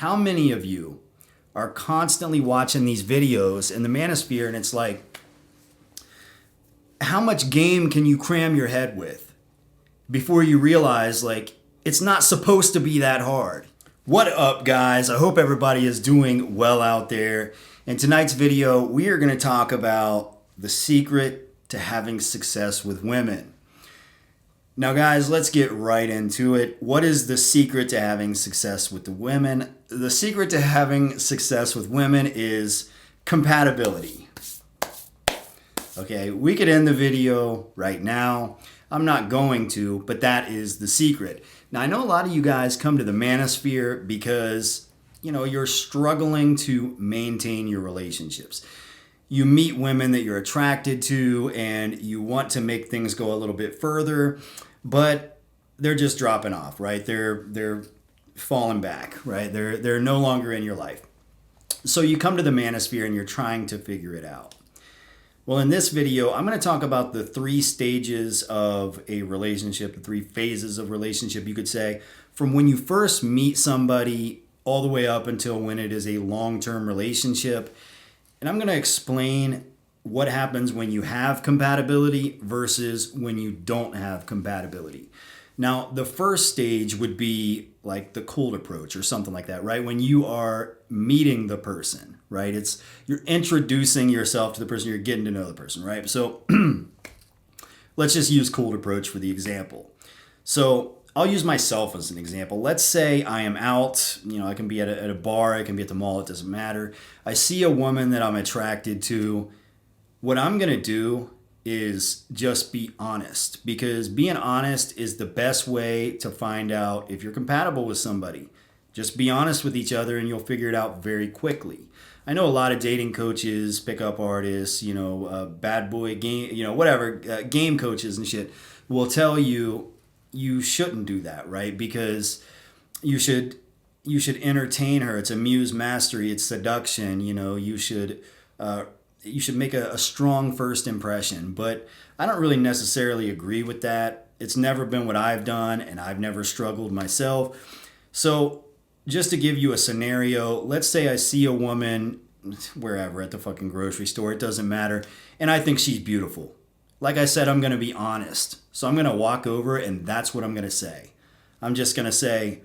how many of you are constantly watching these videos in the manosphere and it's like, how much game can you cram your head with before you realize like it's not supposed to be that hard? What up, guys? I hope everybody is doing well out there. In tonight's video, we are going to talk about the secret to having success with women. Now, guys, let's get right into it. What is the secret to having success with the women? The secret to having success with women is compatibility. Okay, we could end the video right now. I'm not going to, but that is the secret. Now, I know a lot of you guys come to the manosphere because, you're struggling to maintain your relationships. You meet women that you're attracted to and you want to make things go a little bit further, but they're just dropping off, right? They're falling back, right? They're no longer in your life. So you come to the manosphere and you're trying to figure it out. Well, in this video, I'm going to talk about the 3 stages of a relationship, the 3 phases of relationship, you could say, from when you first meet somebody all the way up until when it is a long-term relationship. And I'm going to explain what happens when you have compatibility versus when you don't have compatibility. Now, the first stage would be like the cold approach or something like that, right? When you are meeting the person, right? You're introducing yourself to the person, you're getting to know the person, right? So let's just use cold approach for the example. So I'll use myself as an example. Let's say I am out, I can be at a bar, I can be at the mall, it doesn't matter. I see a woman that I'm attracted to. What I'm going to do is just be honest, because being honest is the best way to find out if you're compatible with somebody. Just be honest with each other and you'll figure it out very quickly. I know a lot of dating coaches, pickup artists, bad boy game, whatever, game coaches and shit will tell you shouldn't do that, right? Because you should entertain her. It's a muse mastery. It's seduction. You should make a strong first impression. But I don't really necessarily agree with that. It's never been what I've done, and I've never struggled myself. So just to give you a scenario, let's say I see a woman wherever, at the fucking grocery store, it doesn't matter, and I think she's beautiful. Like I said, I'm going to be honest. So I'm going to walk over and that's what I'm going to say. I'm just going to say,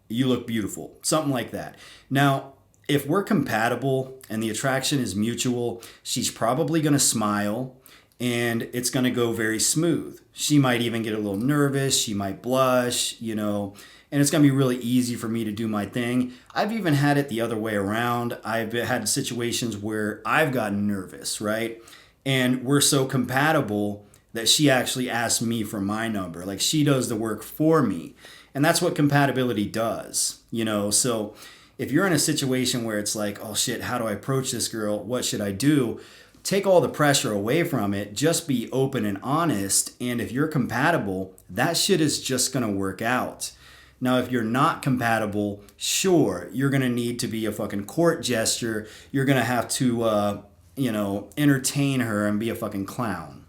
you look beautiful. Something like that. Now, if we're compatible and the attraction is mutual, she's probably going to smile and it's going to go very smooth. She might even get a little nervous. She might blush, and it's going to be really easy for me to do my thing. I've even had it the other way around. I've had situations where I've gotten nervous, right? And we're so compatible that she actually asked me for my number. Like, she does the work for me. And that's what compatibility does, So if you're in a situation where it's like, oh shit, how do I approach this girl? What should I do? Take all the pressure away from it. Just be open and honest. And if you're compatible, that shit is just going to work out. Now, if you're not compatible, sure, you're going to need to be a fucking court gesture. You're going to have to, entertain her and be a fucking clown.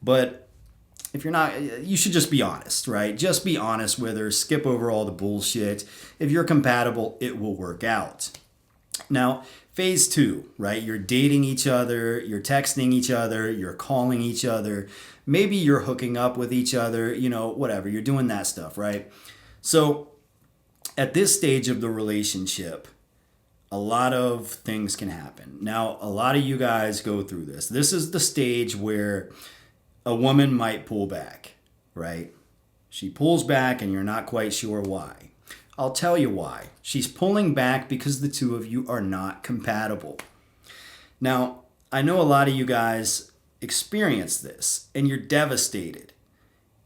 But if you're not, you should just be honest, right? Just be honest with her. Skip over all the bullshit. If you're compatible, it will work out. Now, phase 2, right? You're dating each other. You're texting each other. You're calling each other. Maybe you're hooking up with each other, whatever. You're doing that stuff, right? So at this stage of the relationship, a lot of things can happen. Now, a lot of you guys go through this. This is the stage where a woman might pull back, right? She pulls back and you're not quite sure why. I'll tell you why. She's pulling back because the two of you are not compatible. Now, I know a lot of you guys experience this and you're devastated.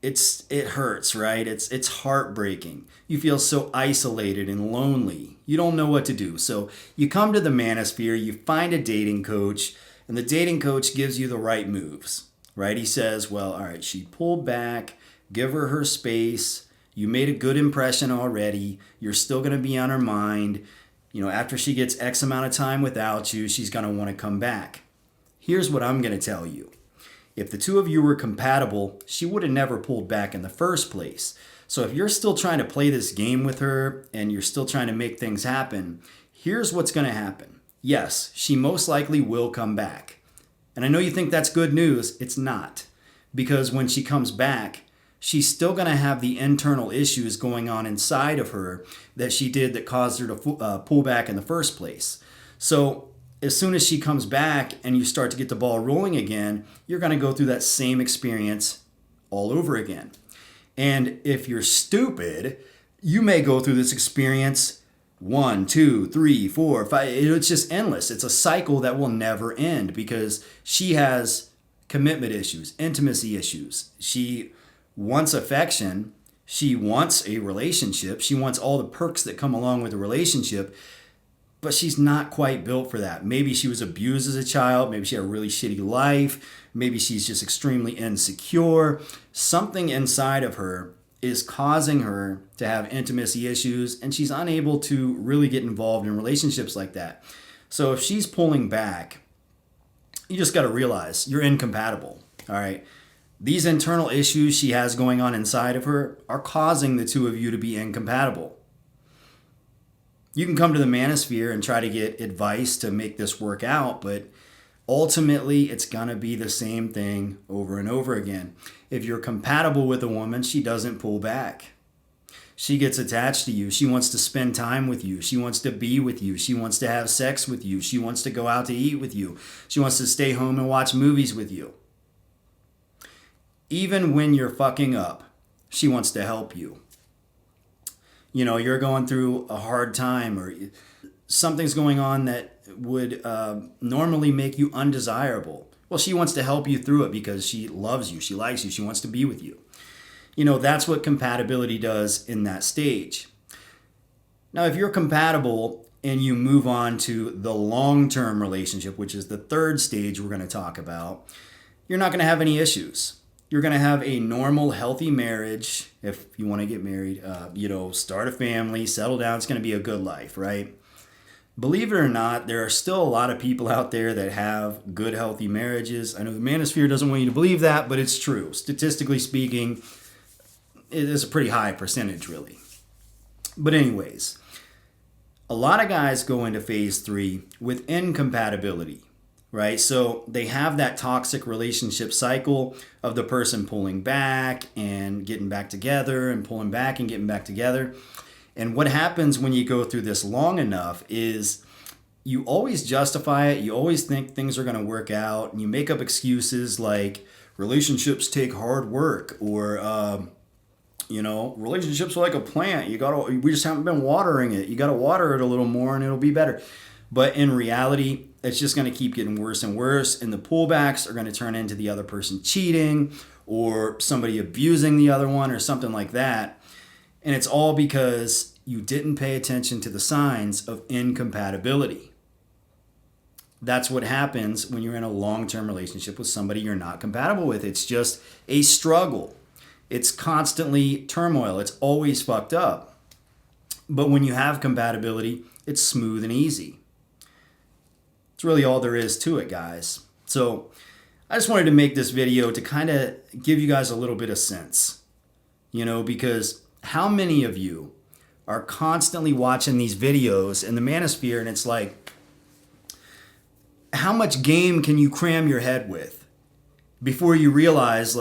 It hurts, right? It's heartbreaking. You feel so isolated and lonely. You don't know what to do. So you come to the manosphere, you find a dating coach, and the dating coach gives you the right moves, right? He says, well, all right, she pulled back, give her space. You made a good impression already. You're still going to be on her mind. After she gets X amount of time without you, she's going to want to come back. Here's what I'm going to tell you. If the two of you were compatible, she would have never pulled back in the first place. So if you're still trying to play this game with her and you're still trying to make things happen, here's what's going to happen. Yes, she most likely will come back. And I know you think that's good news. It's not. Because when she comes back, she's still going to have the internal issues going on inside of her that she did that caused her to pull back in the first place. So as soon as she comes back and you start to get the ball rolling again, you're going to go through that same experience all over again. And if you're stupid, you may go through this experience 1, 2, 3, 4, 5. It's just endless. It's a cycle that will never end because she has commitment issues, intimacy issues. She wants affection. She wants a relationship. She wants all the perks that come along with a relationship, but she's not quite built for that. Maybe she was abused as a child. Maybe she had a really shitty life. Maybe she's just extremely insecure. Something inside of her is causing her to have intimacy issues, and she's unable to really get involved in relationships like that. So if she's pulling back, you just got to realize you're incompatible. All right. These internal issues she has going on inside of her are causing the two of you to be incompatible. You can come to the manosphere and try to get advice to make this work out, but ultimately it's going to be the same thing over and over again. If you're compatible with a woman, she doesn't pull back. She gets attached to you. She wants to spend time with you. She wants to be with you. She wants to have sex with you. She wants to go out to eat with you. She wants to stay home and watch movies with you. Even when you're fucking up, she wants to help you. You know, you're going through a hard time or something's going on that would normally make you undesirable. Well, she wants to help you through it because she loves you. She likes you. She wants to be with you. You know, that's what compatibility does in that stage. Now, if you're compatible and you move on to the long-term relationship, which is the third stage we're going to talk about, you're not going to have any issues. You're going to have a normal, healthy marriage. If you want to get married, start a family, settle down. It's going to be a good life, right? Believe it or not, there are still a lot of people out there that have good, healthy marriages. I know the manosphere doesn't want you to believe that, but it's true. Statistically speaking, it is a pretty high percentage, really. But anyways, a lot of guys go into phase 3 with incompatibility, right? So they have that toxic relationship cycle of the person pulling back and getting back together and pulling back and getting back together. And what happens when you go through this long enough is you always justify it. You always think things are going to work out. And you make up excuses like relationships take hard work or, relationships are like a plant. We just haven't been watering it. You got to water it a little more and it'll be better. But in reality, it's just going to keep getting worse and worse. And the pullbacks are going to turn into the other person cheating or somebody abusing the other one or something like that. And it's all because you didn't pay attention to the signs of incompatibility. That's what happens when you're in a long-term relationship with somebody you're not compatible with. It's just a struggle. It's constantly turmoil. It's always fucked up. But when you have compatibility, it's smooth and easy. It's really all there is to it, guys. So I just wanted to make this video to kind of give you guys a little bit of sense, because how many of you are constantly watching these videos in the manosphere and it's like, how much game can you cram your head with before you realize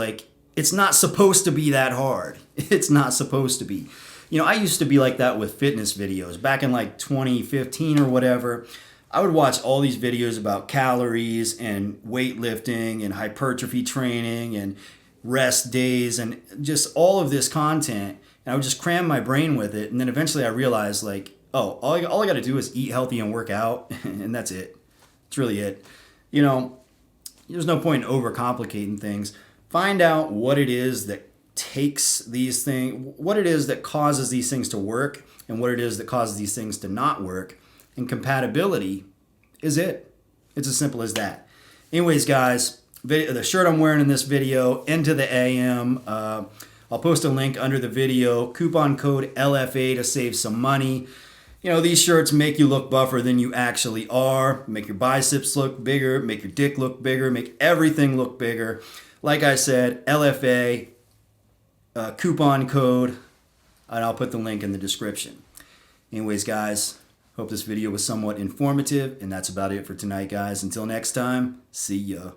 it's not supposed to be that hard. It's not supposed to be. I used to be like that with fitness videos back in 2015 or whatever. I would watch all these videos about calories and weightlifting and hypertrophy training and rest days and just all of this content. And I would just cram my brain with it. And then eventually I realized all I got to do is eat healthy and work out. And that's it. That's really it. There's no point in overcomplicating things. Find out what it is that what it is that causes these things to work and what it is that causes these things to not work. And compatibility is it. It's as simple as that. Anyways, guys, the shirt I'm wearing in this video, Into the AM, I'll post a link under the video. Coupon code LFA to save some money. These shirts make you look buffer than you actually are. Make your biceps look bigger. Make your dick look bigger. Make everything look bigger. Like I said, LFA, coupon code. and I'll put the link in the description. Anyways, guys, hope this video was somewhat informative, and that's about it for tonight, guys. Until next time, see ya.